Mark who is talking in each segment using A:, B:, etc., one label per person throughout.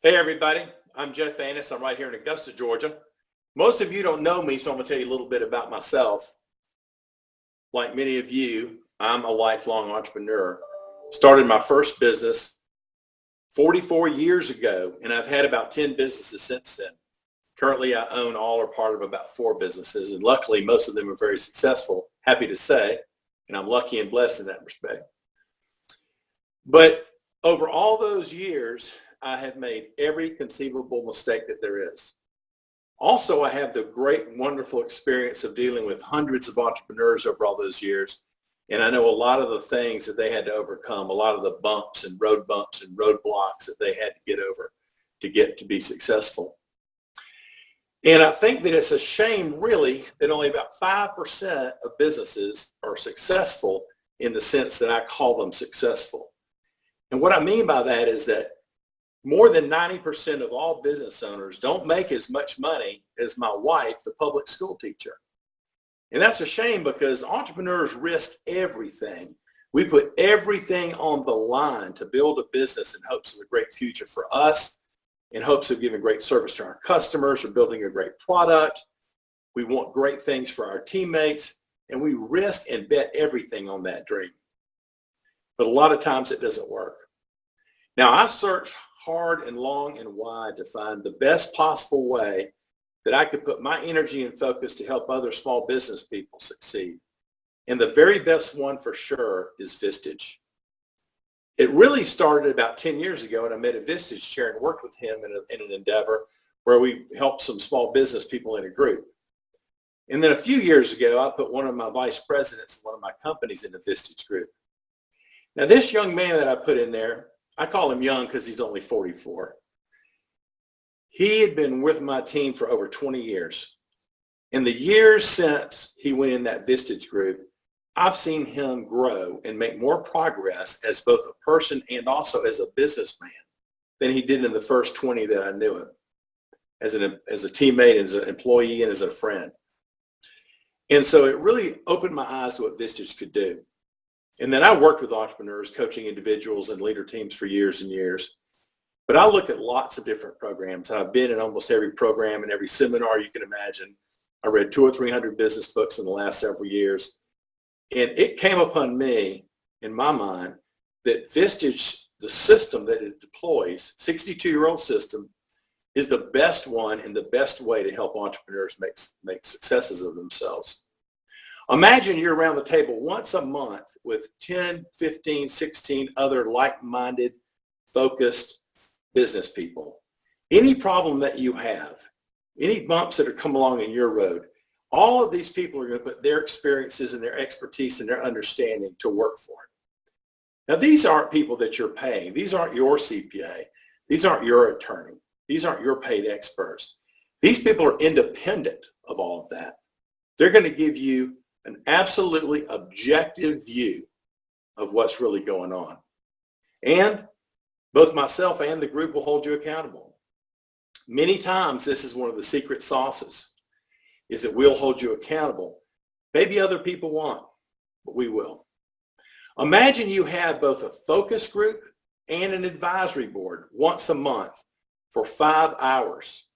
A: Hey everybody, I'm Jeff Annis. I'm right here in Augusta, Georgia. Most of you don't know me, so I'm going to tell you a little bit about myself. Like many of you, I'm a lifelong entrepreneur. Started my first business 44 years ago, and I've had about 10 businesses since then. Currently, I own all or part of about 4 businesses, and luckily, most of them are very successful, happy to say, and I'm lucky and blessed in that respect. But over all those years, I have made every conceivable mistake that there is. Also, I have the great, wonderful experience of dealing with hundreds of entrepreneurs over all those years. And I know a lot of the things that they had to overcome, a lot of the bumps and roadblocks that they had to get over to get to be successful. And I think that it's a shame, really, that only about 5% of businesses are successful in the sense that I call them successful. And what I mean by that is that more than 90% of all business owners don't make as much money as my wife, the public school teacher. And that's a shame because entrepreneurs risk everything. We put everything on the line to build a business in hopes of a great future for us, in hopes of giving great service to our customers or building a great product. We want great things for our teammates, and we risk and bet everything on that dream. But a lot of times it doesn't work. Now, I searched hard and long and wide to find the best possible way that I could put my energy and focus to help other small business people succeed. And the very best one for sure is Vistage. It really started about 10 years ago, and I met a Vistage chair and worked with him in an endeavor where we helped some small business people in a group. And then a few years ago, I put one of my vice presidents in one of my companies in the Vistage group. Now, this young man that I put in there, I call him young because he's only 44. He had been with my team for over 20 years. In the years since he went in that Vistage group, I've seen him grow and make more progress as both a person and also as a businessman than he did in the first 20 that I knew him, as a teammate, as an employee, and as a friend. And so it really opened my eyes to what Vistage could do. And then I worked with entrepreneurs, coaching individuals and leader teams for years and years. But I looked at lots of different programs. I've been in almost every program and every seminar you can imagine. I read 200 or 300 business books in the last several years. And it came upon me, in my mind, that Vistage, the system that it deploys, 62-year-old system, is the best one and the best way to help entrepreneurs make successes of themselves. Imagine you're around the table once a month with 10, 15, 16 other like-minded, focused business people. Any problem that you have, any bumps that are come along in your road, all of these people are going to put their experiences and their expertise and their understanding to work for it. Now, these aren't people that you're paying. These aren't your CPA. These aren't your attorney. These aren't your paid experts. These people are independent of all of that. They're going to give you an absolutely objective view of what's really going on. And both myself and the group will hold you accountable. Many times, this is one of the secret sauces, is that we'll hold you accountable. Maybe other people won't, but we will. Imagine you have both a focus group and an advisory board once a month for 5 hours.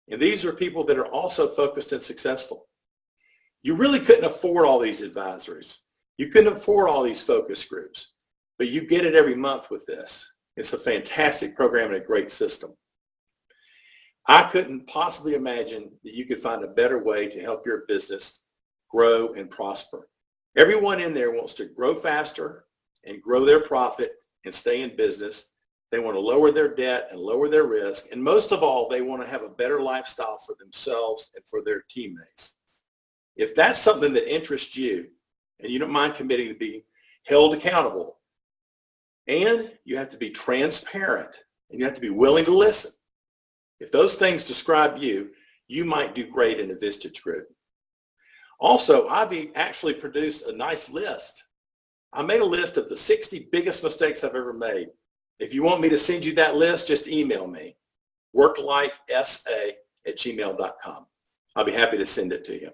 A: And these are people that are also focused and successful. You really couldn't afford all these advisories. You couldn't afford all these focus groups, but you get it every month with this. It's a fantastic program and a great system. I couldn't possibly imagine that you could find a better way to help your business grow and prosper. Everyone in there wants to grow faster and grow their profit and stay in business. They want to lower their debt and lower their risk. And most of all, they want to have a better lifestyle for themselves and for their teammates. If that's something that interests you and you don't mind committing to be held accountable, and you have to be transparent and you have to be willing to listen, if those things describe you, you might do great in a Vistage group. Also, I've actually produced a nice list. I made a list of the 60 biggest mistakes I've ever made. If you want me to send you that list, just email me, worklifesa@gmail.com. I'll be happy to send it to you.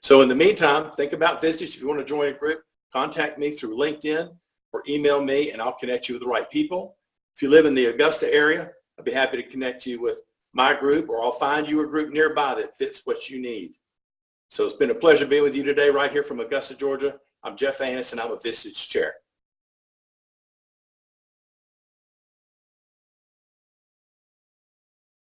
A: So in the meantime, think about Vistage. If you want to join a group, contact me through LinkedIn or email me, and I'll connect you with the right people. If you live in the Augusta area, I'd be happy to connect you with my group, or I'll find you a group nearby that fits what you need. So it's been a pleasure being with you today right here from Augusta, Georgia. I'm Jeff Annis, and I'm a Vistage Chair.